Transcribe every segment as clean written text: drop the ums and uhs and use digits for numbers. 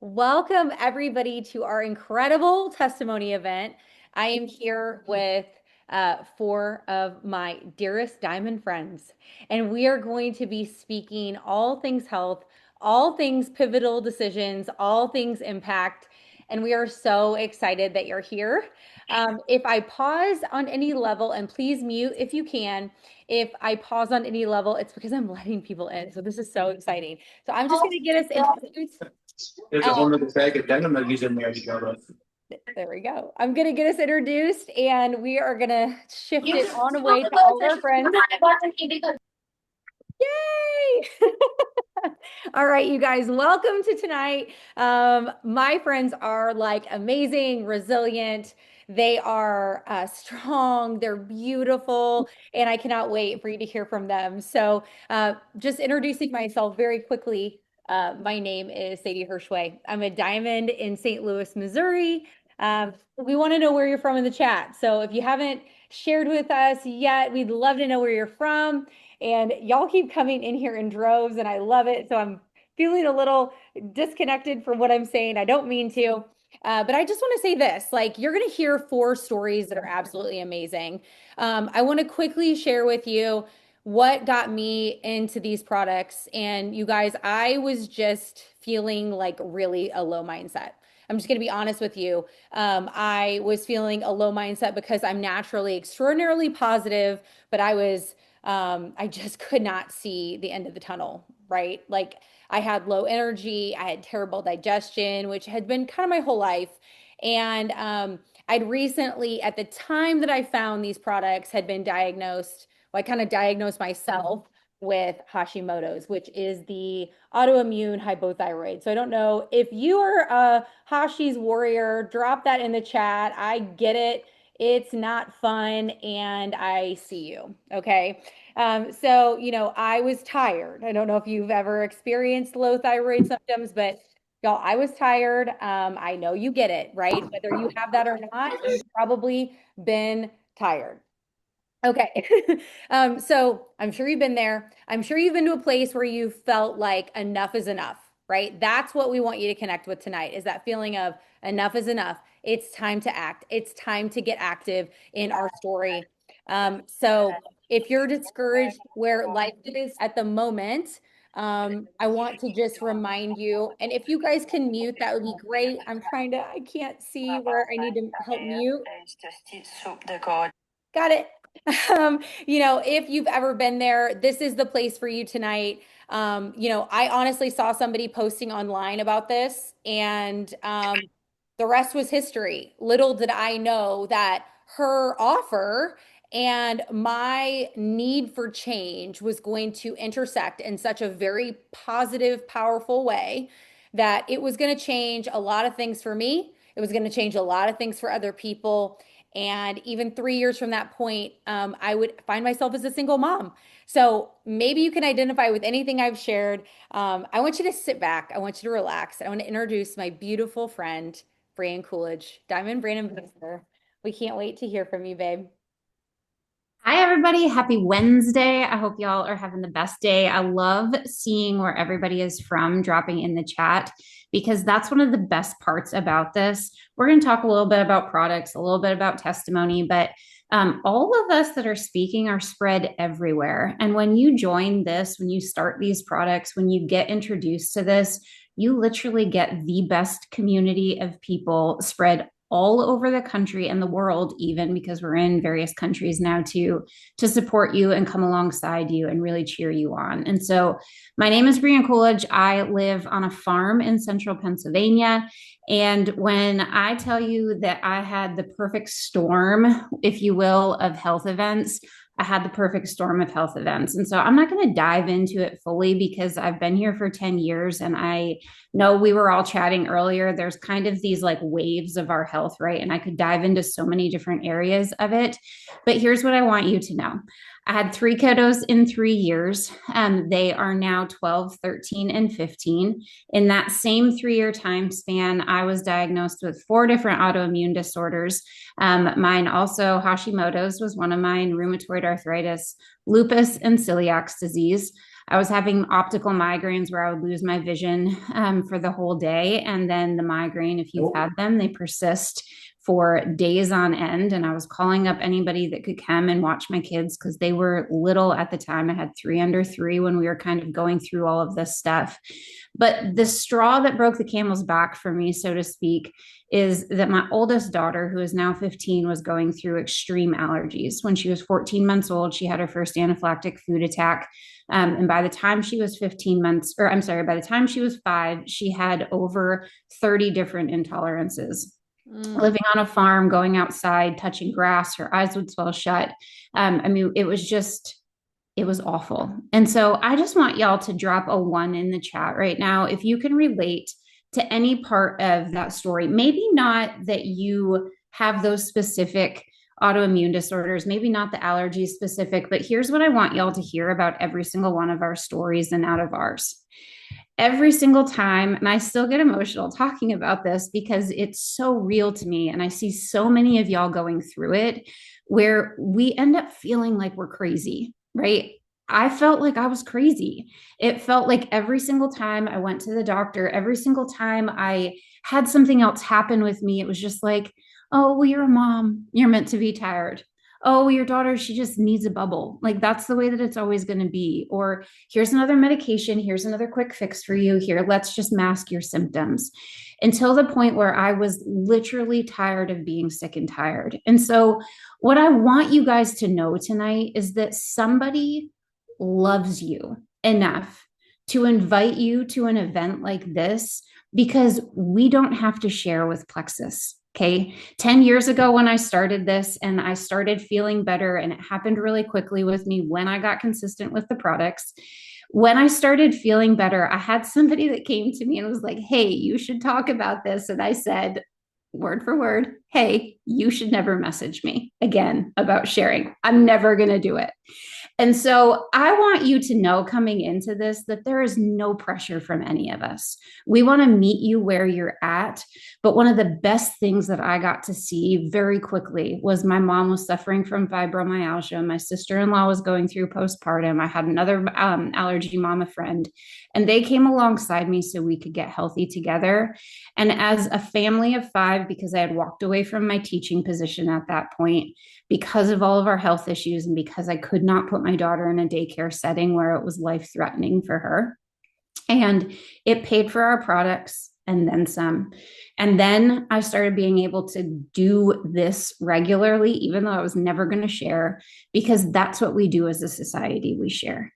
Welcome, everybody, to our incredible testimony event. I am here with four of my dearest diamond friends, and we are going to be speaking all things health, all things pivotal decisions, all things impact. And we are so excited that you're here. If I pause on any level, and please mute if you can, if I pause on any level, it's because I'm letting people in. So this is so exciting. So I'm just going to get us introduced. There's a whole other bag of denim nuggies in there to go with. There we go. I'm going to get us introduced and we are going to shift it on away to all of our friends. Yay! All right, you guys, welcome to tonight. My friends are like amazing, resilient. They are strong, they're beautiful, and I cannot wait for you to hear from them. So, just introducing myself very quickly. My name is Sadie Hirschway. I'm a diamond in St. Louis, Missouri. We want to know where you're from in the chat. So, if you haven't shared with us yet, we'd love to know where you're from. And y'all keep coming in here in droves, and I love it. So I'm feeling a little disconnected from what I'm saying. I don't mean to. But I just want to say this, like you're going to hear four stories that are absolutely amazing. I want to quickly share with you what got me into these products. And you guys, I was just feeling like really a low mindset. I'm just going to be honest with you. I was feeling a low mindset because I'm naturally extraordinarily positive, but I just could not see the end of the tunnel, right? Like I had low energy, I had terrible digestion, which had been kind of my whole life. And I'd recently, at the time that I found these products, had been diagnosed, well, I kind of diagnosed myself with Hashimoto's, which is the autoimmune hypothyroid. So I don't know if you are a Hashi's warrior, drop that in the chat. I get it. It's not fun, and I see you. Okay. So, I was tired. I don't know if you've ever experienced low thyroid symptoms, but y'all, I was tired. I know you get it, right? Whether you have that or not, you've probably been tired. Okay. So I'm sure you've been there. I'm sure you've been to a place where you felt like enough is enough, right? That's what we want you to connect with tonight is that feeling of enough is enough. It's time to act. It's time to get active in our story. So if you're discouraged where life is at the moment, I want to just remind you, and if you guys can mute, that would be great. I can't see where I need to help mute. Got it. If you've ever been there, this is the place for you tonight. I honestly saw somebody posting online about this, and the rest was history. Little did I know that her offer and my need for change was going to intersect in such a very positive, powerful way that it was going to change a lot of things for me. It was going to change a lot of things for other people. And even 3 years from that point, I would find myself as a single mom. So maybe you can identify with anything I've shared. I want you to sit back. I want you to relax. I want to introduce my beautiful friend, Brianne Coolidge, Diamond Brand Ambassador. We can't wait to hear from you, babe. Hi, everybody. Happy Wednesday. I hope y'all are having the best day. I love seeing where everybody is from dropping in the chat because that's one of the best parts about this. We're going to talk a little bit about products, a little bit about testimony, but all of us that are speaking are spread everywhere. And when you join this, when you start these products, when you get introduced to this, you literally get the best community of people spread all over the country and the world, even because we're in various countries now to support you and come alongside you and really cheer you on. And so my name is Brianne Coolidge. I live on a farm in central Pennsylvania. And when I tell you that I had the perfect storm, if you will, of health events, I had the perfect storm of health events. And so I'm not going to dive into it fully because I've been here for 10 years and I know we were all chatting earlier. There's kind of these like waves of our health, right? And I could dive into so many different areas of it. But here's what I want you to know. I had three kiddos in 3 years. They are now 12, 13, and 15. In that same 3 year time span, I was diagnosed with 4 different autoimmune disorders. Mine also, Hashimoto's was one of mine, rheumatoid arthritis, lupus, and celiac disease. I was having optical migraines where I would lose my vision for the whole day. And then the migraine, if you've had them, they persist for days on end. And I was calling up anybody that could come and watch my kids because they were little at the time. I had three under three when we were kind of going through all of this stuff. But the straw that broke the camel's back for me, so to speak, is that my oldest daughter, who is now 15, was going through extreme allergies. When she was 14 months old, she had her first anaphylactic food attack. And by the time she was 15 months, or I'm sorry, by the time she was 5, she had over 30 different intolerances. Living on a farm, going outside, touching grass, her eyes would swell shut. I mean, it was awful. And so I just want y'all to drop a 1 in the chat right now if you can relate to any part of that story. Maybe not that you have those specific autoimmune disorders, maybe not the allergy specific, but here's what I want y'all to hear about every single one of our stories and out of ours. Every single time, and I still get emotional talking about this because it's so real to me, and I see so many of y'all going through it where we end up feeling like we're crazy, right? I felt like I was crazy. It felt like every single time I went to the doctor, every single time I had something else happen with me, it was just like, oh, well, you're a mom. You're meant to be tired. Oh, your daughter, she just needs a bubble. Like that's the way that it's always going to be. Or here's another medication. Here's another quick fix for you. Here, let's just mask your symptoms until the point where I was literally tired of being sick and tired. And so, what I want you guys to know tonight is that somebody loves you enough to invite you to an event like this because we don't have to share with Plexus. Okay. 10 years ago, when I started this and I started feeling better, and it happened really quickly with me when I got consistent with the products. When I started feeling better, I had somebody that came to me and was like, hey, you should talk about this. And I said, word for word, hey, you should never message me again about sharing. I'm never going to do it. And so I want you to know coming into this that there is no pressure from any of us. We want to meet you where you're at. But one of the best things that I got to see very quickly was my mom was suffering from fibromyalgia. My sister-in-law was going through postpartum. I had another allergy mama friend, and they came alongside me so we could get healthy together. And as a family of 5, because I had walked away from my teaching position at that point, because of all of our health issues and because I could not put my daughter in a daycare setting where it was life-threatening for her. And it paid for our products and then some. And then I started being able to do this regularly, even though I was never going to share, because that's what we do as a society. We share.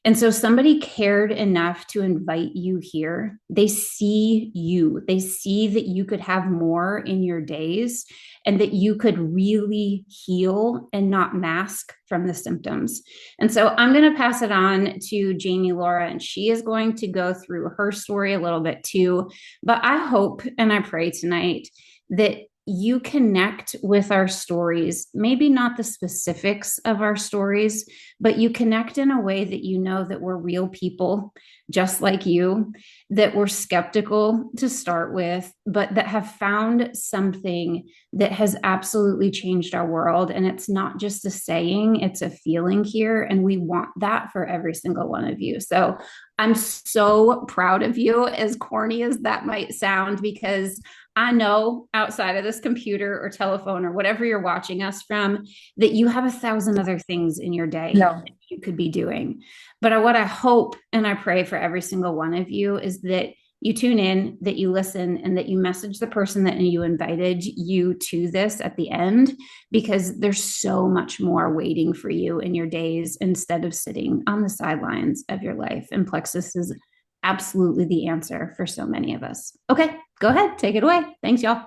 And so somebody cared enough to invite you here. They see you. They see that you could have more in your days and that you could really heal and not mask from the symptoms. And so I'm going to pass it on to Jami Laura, and she is going to go through her story a little bit too. But I hope and I pray tonight that you connect with our stories, maybe not the specifics of our stories, but you connect in a way that you know that we're real people just like you, that we're skeptical to start with, but that have found something that has absolutely changed our world. And it's not just a saying, it's a feeling here. And we want that for every single one of you. So I'm so proud of you, as corny as that might sound, because I know outside of this computer or telephone or whatever you're watching us from, that you have 1,000 other things in your day that you could be doing. But what I hope and I pray for every single one of you is that you tune in, that you listen, and that you message the person that you invited you to this at the end, because there's so much more waiting for you in your days instead of sitting on the sidelines of your life. And Plexus is absolutely the answer for so many of us. Okay, go ahead, take it away. Thanks, y'all.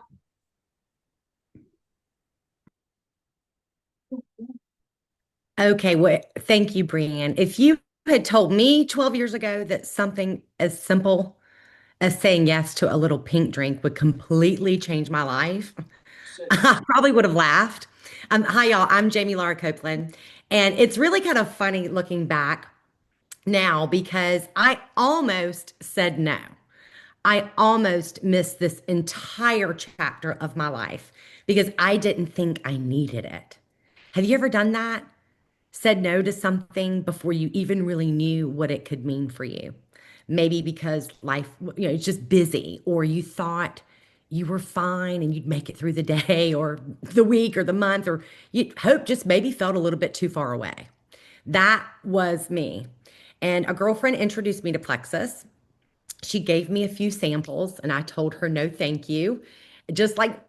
Okay, well, thank you, Brianne. If you had told me 12 years ago that something as simple as saying yes to a little pink drink would completely change my life, I probably would have laughed. Hi, y'all. I'm Jami Laura Copeland, and it's really kind of funny looking back now because I almost said no. I almost missed this entire chapter of my life because I didn't think I needed it. Have you ever done that? said no to something before you even really knew what it could mean for you. Maybe because life, it's just busy, or you thought you were fine and you'd make it through the day or the week or the month, or hope just maybe felt a little bit too far away. That was me. And a girlfriend introduced me to Plexus. She gave me a few samples and I told her no thank you. Just like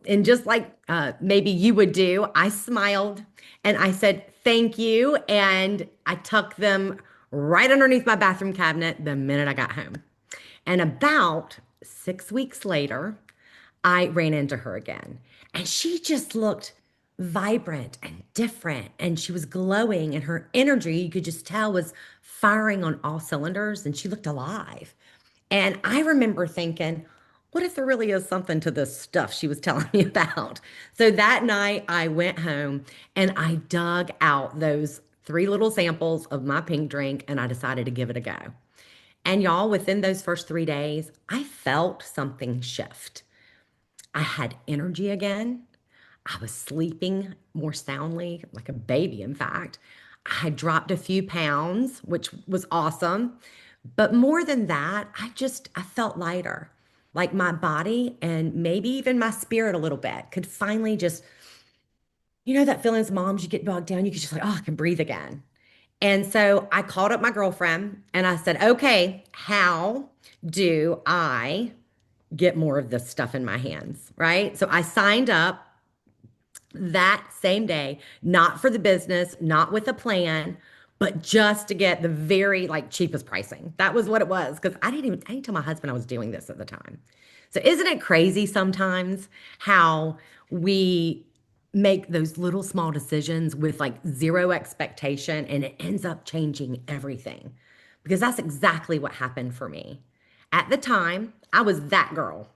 maybe you would do, I smiled and I said thank you, and I tucked them right underneath my bathroom cabinet the minute I got home. And about 6 weeks later, I ran into her again, and she just looked vibrant and different, and she was glowing, and her energy, you could just tell, was firing on all cylinders, and she looked alive. And I remember thinking, what if there really is something to this stuff she was telling me about? So that night I went home and I dug out those three little samples of my pink drink and I decided to give it a go. And y'all, within those first 3 days, I felt something shift. I had energy again. I was sleeping more soundly, like a baby, in fact. I had dropped a few pounds, which was awesome. But more than that, I felt lighter. Like my body and maybe even my spirit a little bit could finally just, that feeling as moms, you get bogged down, you could just like, oh, I can breathe again. And so I called up my girlfriend and I said, okay, how do I get more of this stuff in my hands? Right. So I signed up that same day, not for the business, not with a plan, but just to get the very like cheapest pricing. That was what it was. Cause I didn't tell my husband I was doing this at the time. So isn't it crazy sometimes how we make those little small decisions with like zero expectation and it ends up changing everything? Because that's exactly what happened for me. At the time, I was that girl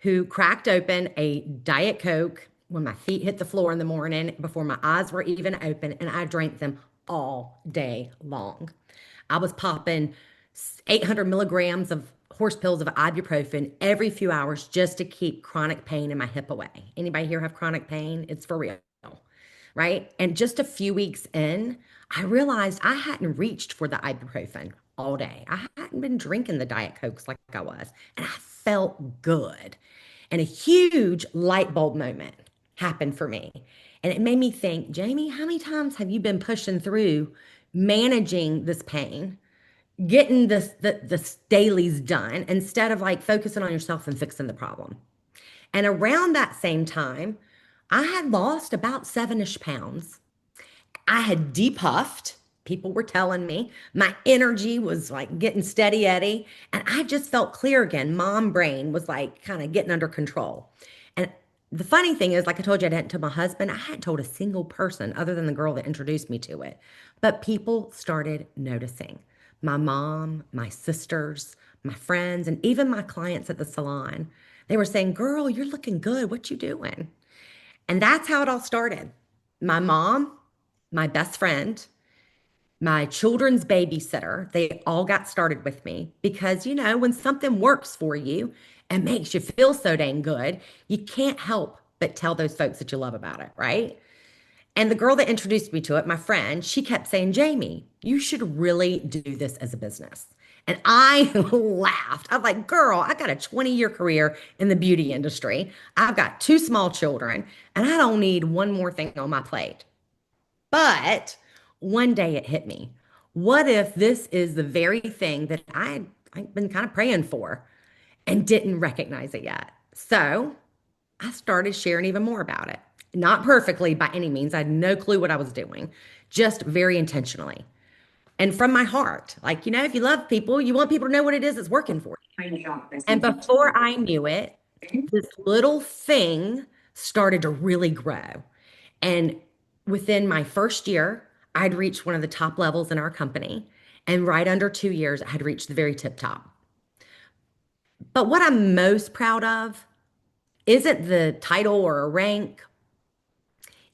who cracked open a Diet Coke when my feet hit the floor in the morning before my eyes were even open, and I drank them all day long. I was popping 800 milligrams of horse pills of ibuprofen every few hours just to keep chronic pain in my hip away. Anybody here have chronic pain? It's for real, right? And just a few weeks in, I realized I hadn't reached for the ibuprofen all day. I hadn't been drinking the Diet Cokes like I was, and I felt good. And a huge light bulb moment happened for me. And it made me think, Jami, how many times have you been pushing through managing this pain, getting this dailies done instead of like focusing on yourself and fixing the problem? And around that same time, I had lost about 7-ish pounds. I had depuffed. People were telling me my energy was like getting steady Eddie, and I just felt clear again. Mom brain was like kind of getting under control. And the funny thing is, like I told you, I didn't tell my husband. I hadn't told a single person other than the girl that introduced me to it. But people started noticing. My mom, my sisters, my friends, and even my clients at the salon. They were saying, "Girl, you're looking good. What you doing?" And that's how it all started. My mom, my best friend, my children's babysitter, they all got started with me because, when something works for you and makes you feel so dang good, you can't help but tell those folks that you love about it, right? And the girl that introduced me to it, my friend, she kept saying, Jami, you should really do this as a business. And I laughed. I'm like, girl, I got a 20-year career in the beauty industry. I've got two small children, and I don't need one more thing on my plate. But one day it hit me. What if this is the very thing that I've been kind of praying for and didn't recognize it yet? So I started sharing even more about it. Not perfectly by any means. I had no clue what I was doing, just very intentionally. And from my heart, like, if you love people, you want people to know what it is that's working for you. And before I knew it, this little thing started to really grow. And within my first year, I'd reached one of the top levels in our company. And right under 2 years, I had reached the very tip top. But what I'm most proud of isn't the title or a rank,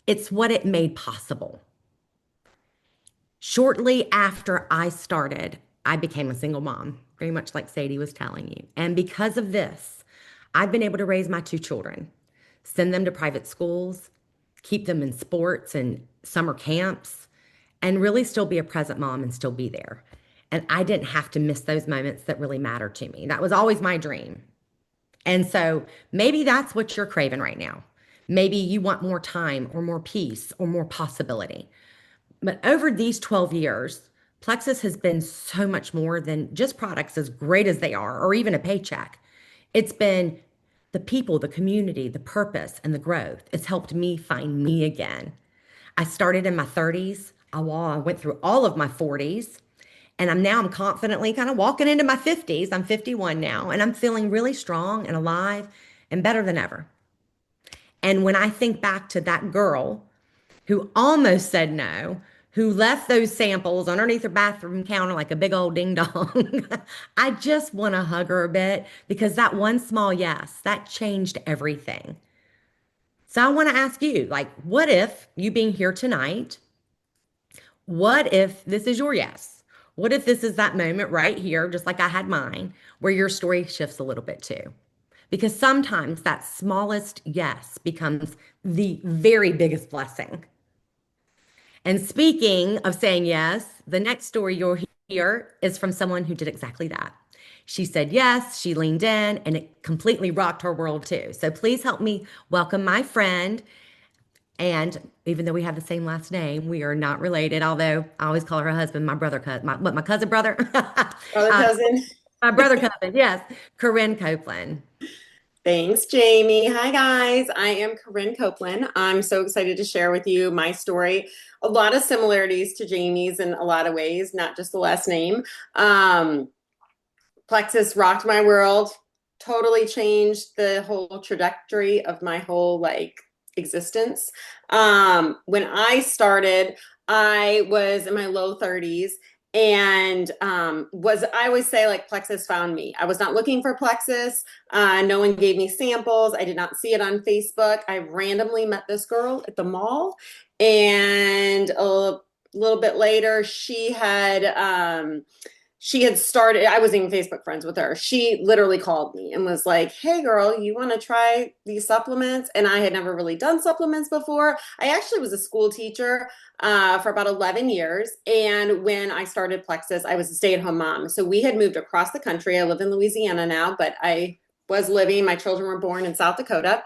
it's what it made possible. Shortly after I started, I became a single mom, very much like Sadie was telling you. And because of this, I've been able to raise my two children, send them to private schools, keep them in sports and summer camps, and really still be a present mom and still be there. And I didn't have to miss those moments that really matter to me. That was always my dream. And so maybe that's what you're craving right now. Maybe you want more time or more peace or more possibility. But over these 12 years, Plexus has been so much more than just products, as great as they are, or even a paycheck. It's been the people, the community, the purpose, and the growth. It's helped me find me again. I started in my 30s. I went through all of my 40s, and I'm confidently kind of walking into my 50s. I'm 51 now, and I'm feeling really strong and alive and better than ever. And when I think back to that girl who almost said no, who left those samples underneath her bathroom counter like a big old ding dong, I just want to hug her a bit because that one small yes, that changed everything. So I want to ask you, like, what if you being here tonight, what if this is your yes? What if this is that moment right here, just like I had mine, where your story shifts a little bit too? Because sometimes that smallest yes becomes the very biggest blessing. And speaking of saying yes, the next story you'll hear is from someone who did exactly that. She said yes, she leaned in, and it completely rocked her world too. So please help me welcome my friend. And even though we have the same last name, we are not related, although I always call her husband my brother cousin, my cousin brother? Brother cousin. My brother cousin, yes, Corinne Copeland. Thanks, Jami. Hi, guys. I am Corinne Copeland. I'm so excited to share with you my story. A lot of similarities to Jami's in a lot of ways, not just the last name. Plexus rocked my world, totally changed the whole trajectory of my whole existence. When I started, I was in my low 30s. And I always say Plexus found me. I was not looking for Plexus. No one gave me samples. I did not see it on Facebook. I randomly met this girl at the mall, and a little bit later, she had started, I wasn't even Facebook friends with her. She literally called me and was like, hey girl, you want to try these supplements? And I had never really done supplements before. I actually was a school teacher for about 11 years. And when I started Plexus, I was a stay-at-home mom. So we had moved across the country. I live in Louisiana now, but my children were born in South Dakota.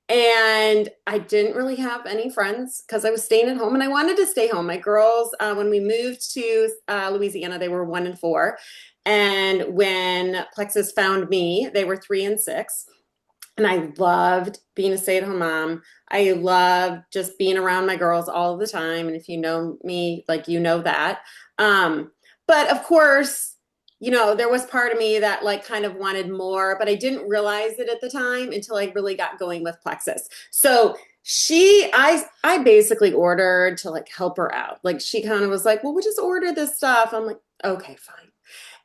And I didn't really have any friends because I was staying at home and I wanted to stay home. My girls, when we moved to Louisiana, they were 1 and 4. And when Plexus found me, they were 3 and 6. And I loved being a stay-at-home mom. I loved just being around my girls all the time. And if you know me, you know that. But of course, there was part of me that kind of wanted more, but I didn't realize it at the time until I really got going with Plexus. So I basically ordered to help her out. She kind of was like, well, we'll just order this stuff. I'm like, okay, fine.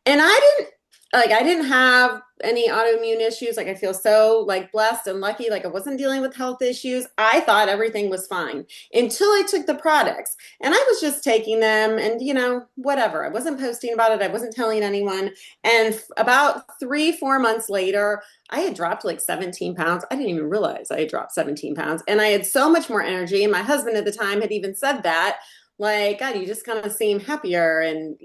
And I didn't have any autoimmune issues. I feel so blessed and lucky. I wasn't dealing with health issues. I thought everything was fine until I took the products, and I was just taking them and, whatever. I wasn't posting about it. I wasn't telling anyone. And about 3-4 months later, I had dropped 17 pounds. I didn't even realize I had dropped 17 pounds, and I had so much more energy. And my husband at the time had even said that, God, you just kind of seem happier and,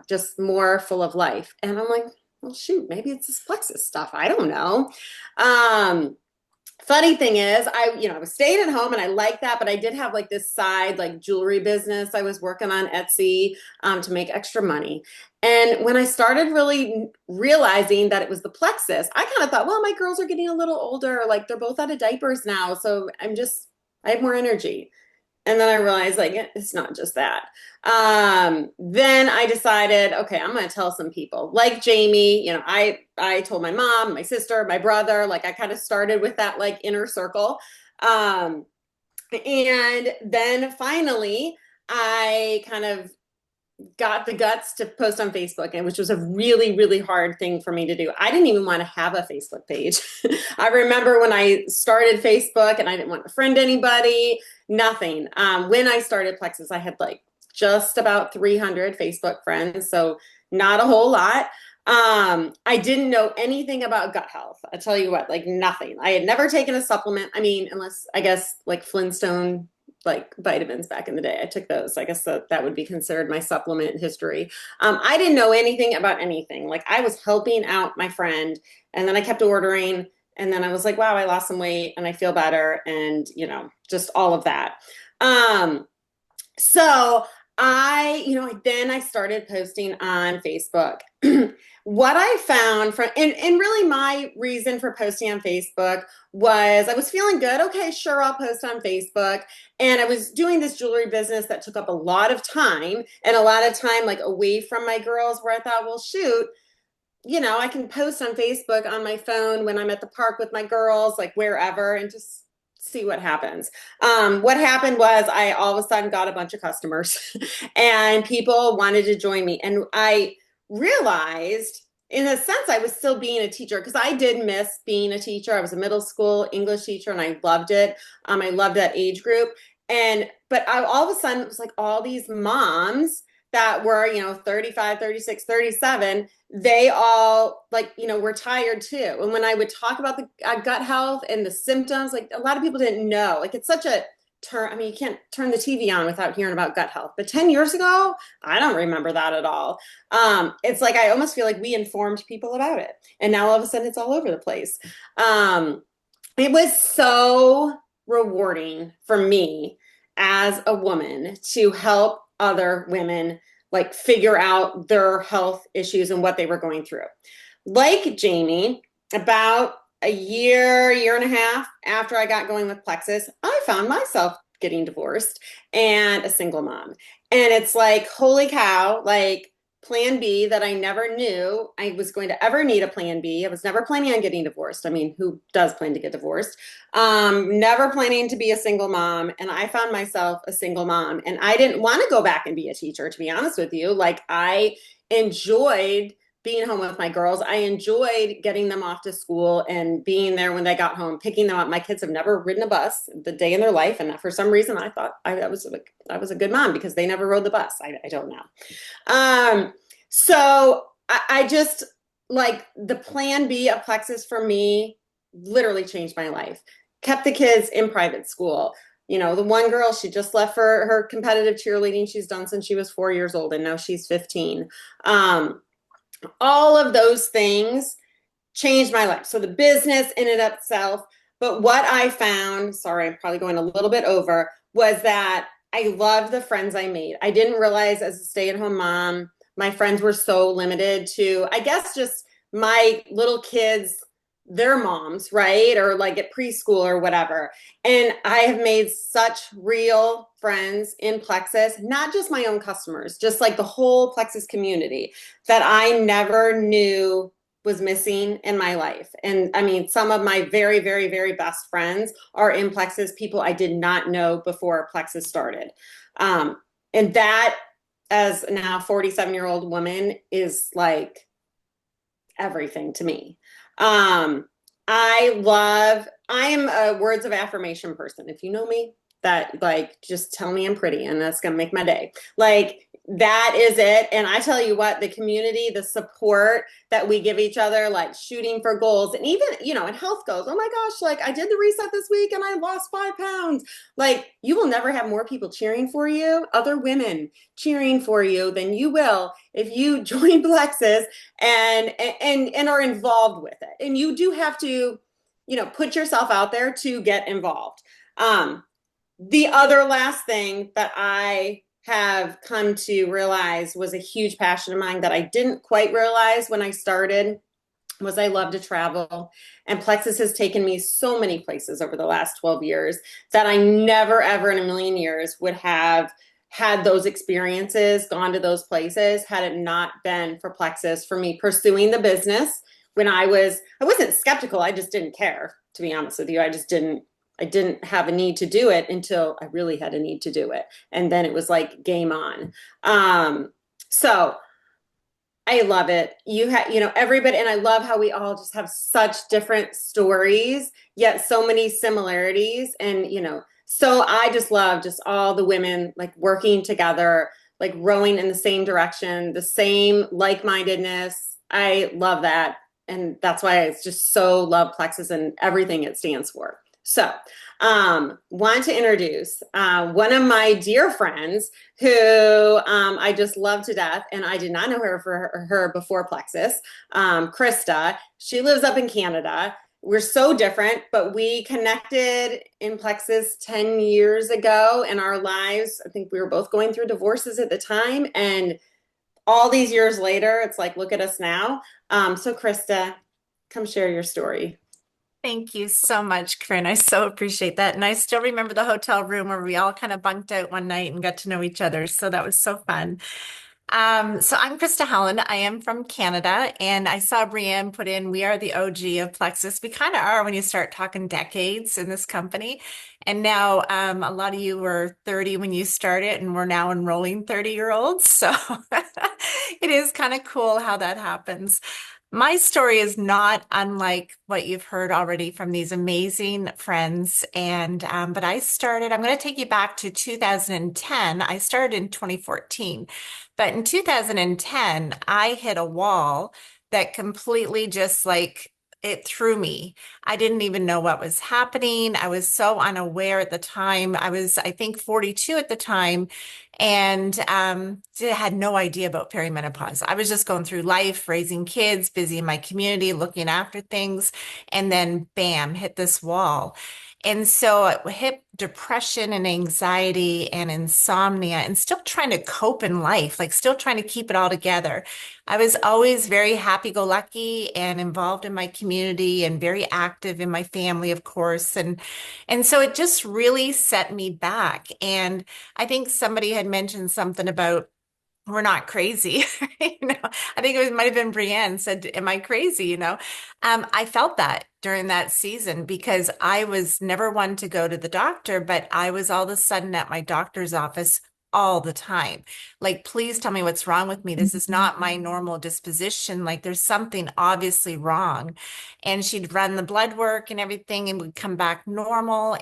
just more full of life. And I'm like, well, shoot, maybe it's this Plexus stuff. I don't know. Funny thing is, I was staying at home and I liked that, but I did have this side jewelry business I was working on Etsy to make extra money. And when I started really realizing that it was the Plexus, I kind of thought, well, my girls are getting a little older. They're both out of diapers now. So I have more energy. And then I realized it's not just that. Then I decided, okay, I'm going to tell some people like Jami. I told my mom, my sister, my brother. I kind of started with that inner circle. And then finally I kind of got the guts to post on Facebook, and which was a really, really hard thing for me to do. I didn't even want to have a Facebook page. I remember when I started Facebook and I didn't want to friend anybody, nothing. When I started Plexus, I had just about 300 Facebook friends, so not a whole lot. I didn't know anything about gut health. I tell you what, nothing. I had never taken a supplement. I mean, unless I guess Flintstone like vitamins back in the day. I took those. I guess that would be considered my supplement history. I didn't know anything about anything. Like I was helping out my friend, and then I kept ordering, and then I was like, wow, I lost some weight and I feel better, and just all of that. So then I started posting on Facebook. What I found and really my reason for posting on Facebook was I was feeling good. Okay, sure, I'll post on Facebook. And I was doing this jewelry business that took up a lot of time and a lot of time like away from my girls, where I thought, well, shoot, I can post on Facebook on my phone when I'm at the park with my girls, like wherever, and just see what happens. What happened was I all of a sudden got a bunch of customers and people wanted to join me. And I realized, in a sense, I was still being a teacher, because I did miss being a teacher. I was a middle school English teacher and I loved it. I loved that age group. But all of a sudden, it was like all these moms that were, 35, 36, 37, they all were tired too. And when I would talk about the gut health and the symptoms, like a lot of people didn't know, like it's such a term. I mean, you can't turn the TV on without hearing about gut health. But 10 years ago, I don't remember that at all. It's like, I almost feel like we informed people about it. And now all of a sudden it's all over the place. It was so rewarding for me as a woman to help other women like figure out their health issues and what they were going through. Like Jami, about a year and a half after I got going with Plexus, I found myself getting divorced and a single mom. And it's like, holy cow, like plan B that I never knew I was going to ever need a plan B. I was never planning on getting divorced. I mean, who does plan to get divorced? Never planning to be a single mom. And I found myself a single mom, and I didn't want to go back and be a teacher, to be honest with you. Like I enjoyed being home with my girls. I enjoyed getting them off to school and being there when they got home, picking them up. My kids have never ridden a bus the day in their life. And for some reason, I thought I was a good mom because they never rode the bus. I don't know. So I just like the plan B of Plexus for me literally changed my life. Kept the kids in private school. The one girl, she just left for her competitive cheerleading she's done since she was 4 years old, and now she's 15. All of those things changed my life. So the business in and of itself, but what I found, sorry, I'm probably going a little bit over, was that I loved the friends I made. I didn't realize as a stay-at-home mom, my friends were so limited to, I guess, just my little kids, their moms, right? Or like at preschool or whatever. And I have made such real friends in Plexus, not just my own customers, just like the whole Plexus community that I never knew was missing in my life. And I mean, some of my very, very, very best friends are in Plexus, people I did not know before Plexus started. And that, as now a 47-year-old woman, is like everything to me. I am a words of affirmation person. If you know me, that like, just tell me I'm pretty and that's going to make my day. Like that is it. And I tell you what, the community, the support that we give each other, like shooting for goals, and even, in health goals. Oh my gosh, like I did the reset this week and I lost 5 pounds. Like you will never have more people cheering for you, other women cheering for you, than you will if you join Plexus and are involved with it. And you do have to, put yourself out there to get involved. The other last thing that I have come to realize was a huge passion of mine that I didn't quite realize when I started was I love to travel. And Plexus has taken me so many places over the last 12 years that I never, ever in a million years would have had those experiences, gone to those places, had it not been for Plexus, for me pursuing the business when I wasn't skeptical. I just didn't care, to be honest with you. I didn't have a need to do it until I really had a need to do it. And then it was like game on. So I love it. Everybody, and I love how we all just have such different stories, yet so many similarities. And, so I just love just all the women like working together, like rowing in the same direction, the same like-mindedness. I love that. And that's why I just so love Plexus and everything it stands for. So, want to introduce one of my dear friends who I just love to death, and I did not know her for her before Plexus, Christa. She lives up in Canada. We're so different, but we connected in Plexus 10 years ago in our lives. I think we were both going through divorces at the time, and all these years later, it's like, look at us now. So Christa, come share your story. Thank you so much, Corinne. I so appreciate that. And I still remember the hotel room where we all kind of bunked out one night and got to know each other. So that was so fun. So I'm Christa Howland. I am from Canada, and I saw Brianne put in, we are the OG of Plexus. We kind of are when you start talking decades in this company. And now a lot of you were 30 when you started, and we're now enrolling 30-year-olds. So it is kind of cool how that happens. My story is not unlike what you've heard already from these amazing friends. And but I'm going to take you back to 2010. I started in 2014. But in 2010, I hit a wall that completely just like it threw me. I didn't even know what was happening. I was so unaware at the time. I was, I think, 42 at the time, and had no idea about perimenopause. I was just going through life, raising kids, busy in my community, looking after things, and then bam, hit this wall. And so it hit depression and anxiety and insomnia, and still trying to cope in life, like still trying to keep it all together. I was always very happy-go-lucky and involved in my community and very active in my family, of course. And so it just really set me back. And I think somebody had mentioned something about we're not crazy. I think might have been Brianne said, am I crazy? I felt that during that season because I was never one to go to the doctor, but I was all of a sudden at my doctor's office all the time. Like, please tell me what's wrong with me. This is not my normal disposition. Like, there's something obviously wrong. And she'd run the blood work and everything and would come back normal.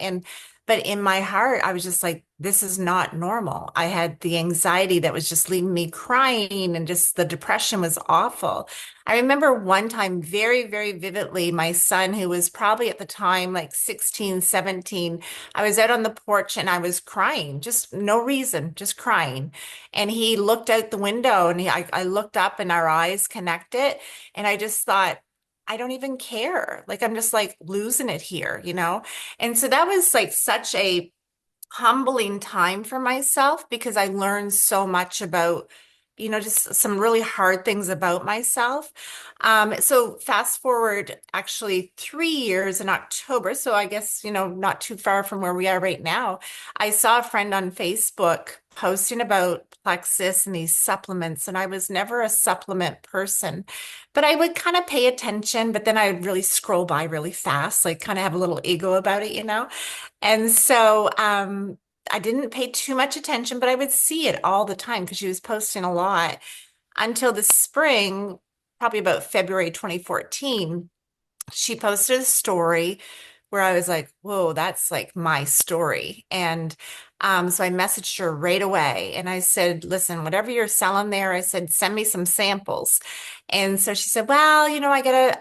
But in my heart, I was just like, this is not normal. I had the anxiety that was just leaving me crying, and just the depression was awful. I remember one time very, very vividly, my son, who was probably at the time like 16, 17, I was out on the porch and I was crying, just no reason, just crying. And he looked out the window, and I looked up and our eyes connected. And I just thought, I don't even care. Like, I'm just like losing it here. And so that was like such a humbling time for myself because I learned so much about, just some really hard things about myself. So fast forward actually 3 years in October. So I guess, not too far from where we are right now. I saw a friend on Facebook posting about Plexus and these supplements, and I was never a supplement person, but I would kind of pay attention, but then I would really scroll by really fast, like kind of have a little ego about it. And so I didn't pay too much attention, but I would see it all the time because she was posting a lot until the spring, probably about February 2014. She posted a story where I was like, whoa, that's like my story. And so I messaged her right away and I said, listen, whatever you're selling there, I said, send me some samples. And so she said, well, I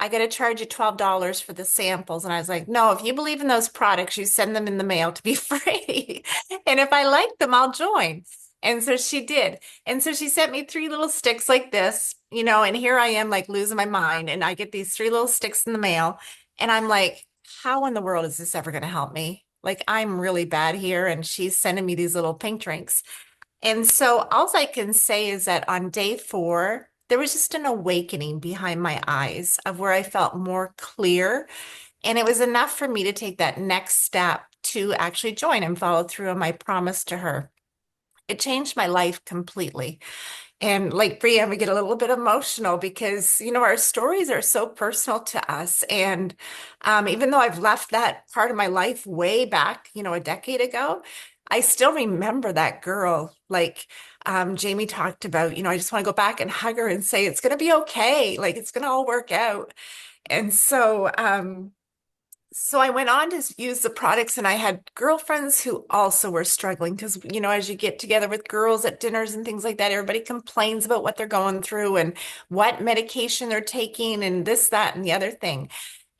gotta charge you $12 for the samples. And I was like, no, if you believe in those products, you send them in the mail to be free. And if I like them, I'll join. And so she did. And so she sent me 3 little sticks like this, and here I am like losing my mind. And I get these 3 little sticks in the mail. And I'm like, how in the world is this ever going to help me? Like, I'm really bad here. And she's sending me these little pink drinks. And so all I can say is that on day 4, there was just an awakening behind my eyes of where I felt more clear. And it was enough for me to take that next step to actually join and follow through on my promise to her. It changed my life completely. And like Brianne, we get a little bit emotional because, our stories are so personal to us. And even though I've left that part of my life way back, a decade ago, I still remember that girl. Like Jami talked about, I just want to go back and hug her and say, it's going to be okay. Like, it's going to all work out. And so I went on to use the products, and I had girlfriends who also were struggling because, as you get together with girls at dinners and things like that, everybody complains about what they're going through and what medication they're taking and this, that, and the other thing.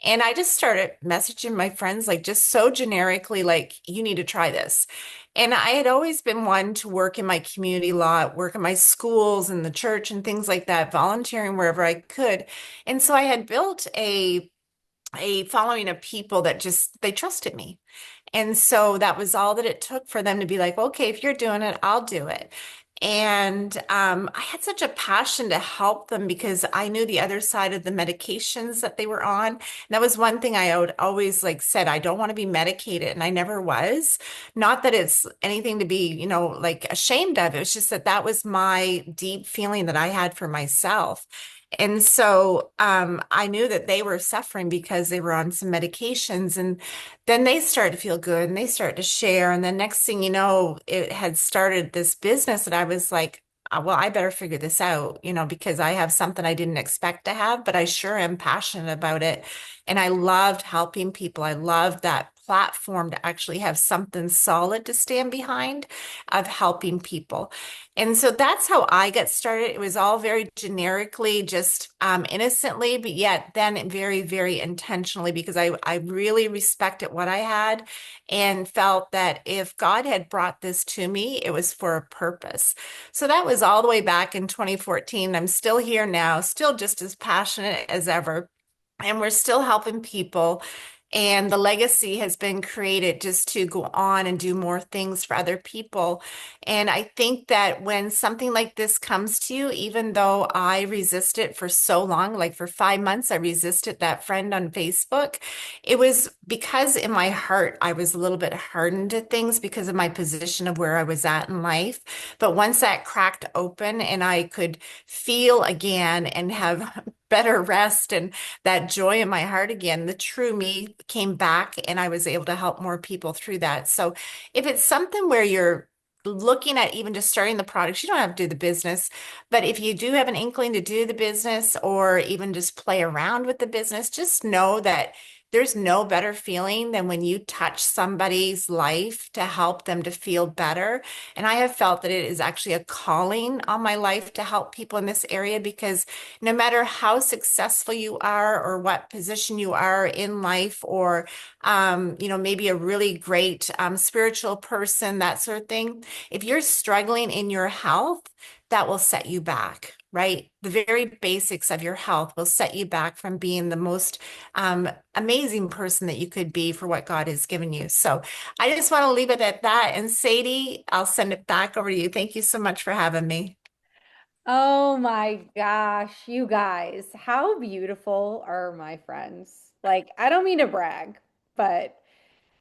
And I just started messaging my friends, like just so generically, like, you need to try this. And I had always been one to work in my community a lot, work in my schools and the church and things like that, volunteering wherever I could. And so I had built a following of people that just they trusted me. And so that was all that it took for them to be like, okay, if you're doing it, I'll do it. And I had such a passion to help them because I knew the other side of the medications that they were on. And that was one thing I would always like said, I don't want to be medicated. And I never was. Not that it's anything to be, like ashamed of. It was just that that was my deep feeling that I had for myself. And so I knew that they were suffering because they were on some medications. And then they started to feel good and they started to share. And then next thing you know, it had started this business that I was like, well, I better figure this out, because I have something I didn't expect to have, but I sure am passionate about it. And I loved helping people. I loved that platform to actually have something solid to stand behind of helping people. And so that's how I got started. It was all very generically, just innocently, but yet then very, very intentionally because I really respected what I had and felt that if God had brought this to me, it was for a purpose. So that was all the way back in 2014. I'm still here now, still just as passionate as ever. And we're still helping people. And the legacy has been created just to go on and do more things for other people. And I think that when something like this comes to you, even though I resist it for so long, like for 5 months, I resisted that friend on Facebook, it was because in my heart, I was a little bit hardened to things because of my position of where I was at in life. But once that cracked open and I could feel again and have better rest and that joy in my heart again, the true me came back and I was able to help more people through that. So if it's something where you're looking at even just starting the products, you don't have to do the business, but if you do have an inkling to do the business or even just play around with the business, just know that there's no better feeling than when you touch somebody's life to help them to feel better. And I have felt that it is actually a calling on my life to help people in this area because no matter how successful you are or what position you are in life or maybe a really great spiritual person, that sort of thing, if you're struggling in your health, that will set you back, right? The very basics of your health will set you back from being the most amazing person that you could be for what God has given you. So I just want to leave it at that. And Sadie, I'll send it back over to you. Thank you so much for having me. Oh my gosh, you guys, how beautiful are my friends? Like, I don't mean to brag, but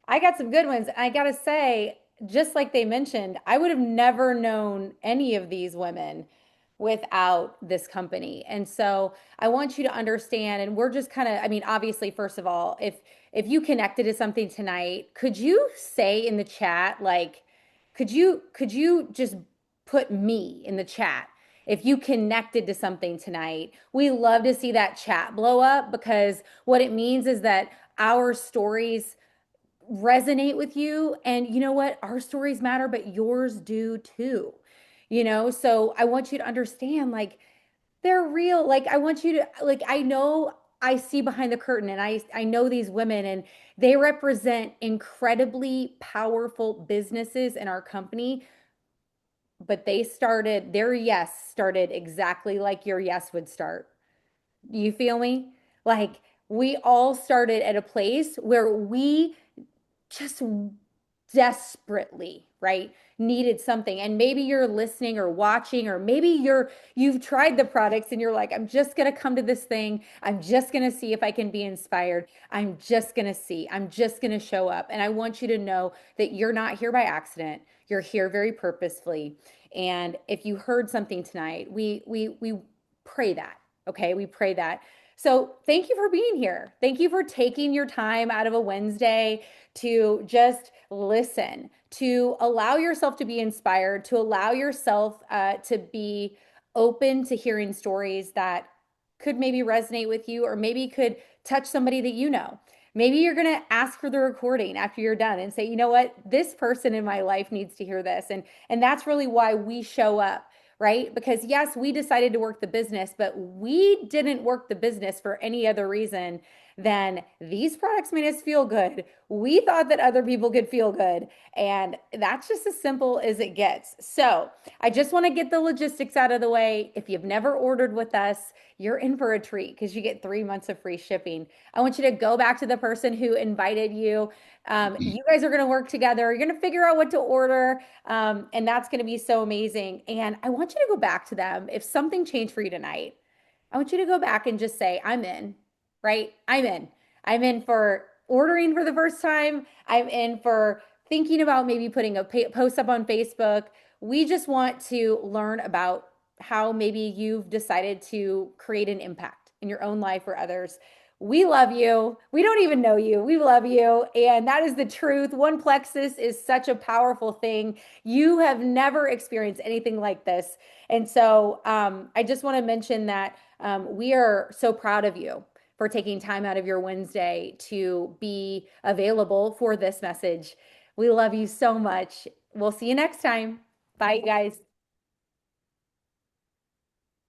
I got some good ones. I gotta say, just like they mentioned, I would have never known any of these women without this company. And so I want you to understand, and we're just kind of, I mean, obviously, first of all, if you connected to something tonight, could you say in the chat, like, could you just put me in the chat? If you connected to something tonight, we love to see that chat blow up because what it means is that our stories resonate with you. And you know what? Our stories matter, but yours do too. So I want you to understand like they're real. Like I want you to like I know I see behind the curtain and I know these women and they represent incredibly powerful businesses in our company, but their yes started exactly like your yes would start. Do you feel me? Like we all started at a place where we just desperately, right, needed something. And maybe you're listening or watching, or maybe you've tried the products and you're like, I'm just gonna come to this thing. I'm just gonna see if I can be inspired. I'm just gonna see. I'm just gonna show up. And I want you to know that you're not here by accident. You're here very purposefully. And if you heard something tonight, we pray that. Okay, we pray that. So thank you for being here. Thank you for taking your time out of a Wednesday to just listen, to allow yourself to be inspired, to allow yourself to be open to hearing stories that could maybe resonate with you or maybe could touch somebody that you know. Maybe you're going to ask for the recording after you're done and say, you know what, this person in my life needs to hear this. And that's really why we show up, right? Because yes, we decided to work the business, but we didn't work the business for any other reason then these products made us feel good. We thought that other people could feel good. And that's just as simple as it gets. So I just want to get the logistics out of the way. If you've never ordered with us, you're in for a treat because you get 3 months of free shipping. I want you to go back to the person who invited you. You guys are going to work together. You're going to figure out what to order. And that's going to be so amazing. And I want you to go back to them. If something changed for you tonight, I want you to go back and just say, I'm in, right? I'm in. I'm in for ordering for the first time. I'm in for thinking about maybe putting a post up on Facebook. We just want to learn about how maybe you've decided to create an impact in your own life or others. We love you. We don't even know you. We love you. And that is the truth. One plexus is such a powerful thing. You have never experienced anything like this. And so I just want to mention that we are so proud of you for taking time out of your Wednesday to be available for this message. We love you so much. We'll see you next time. Bye, guys.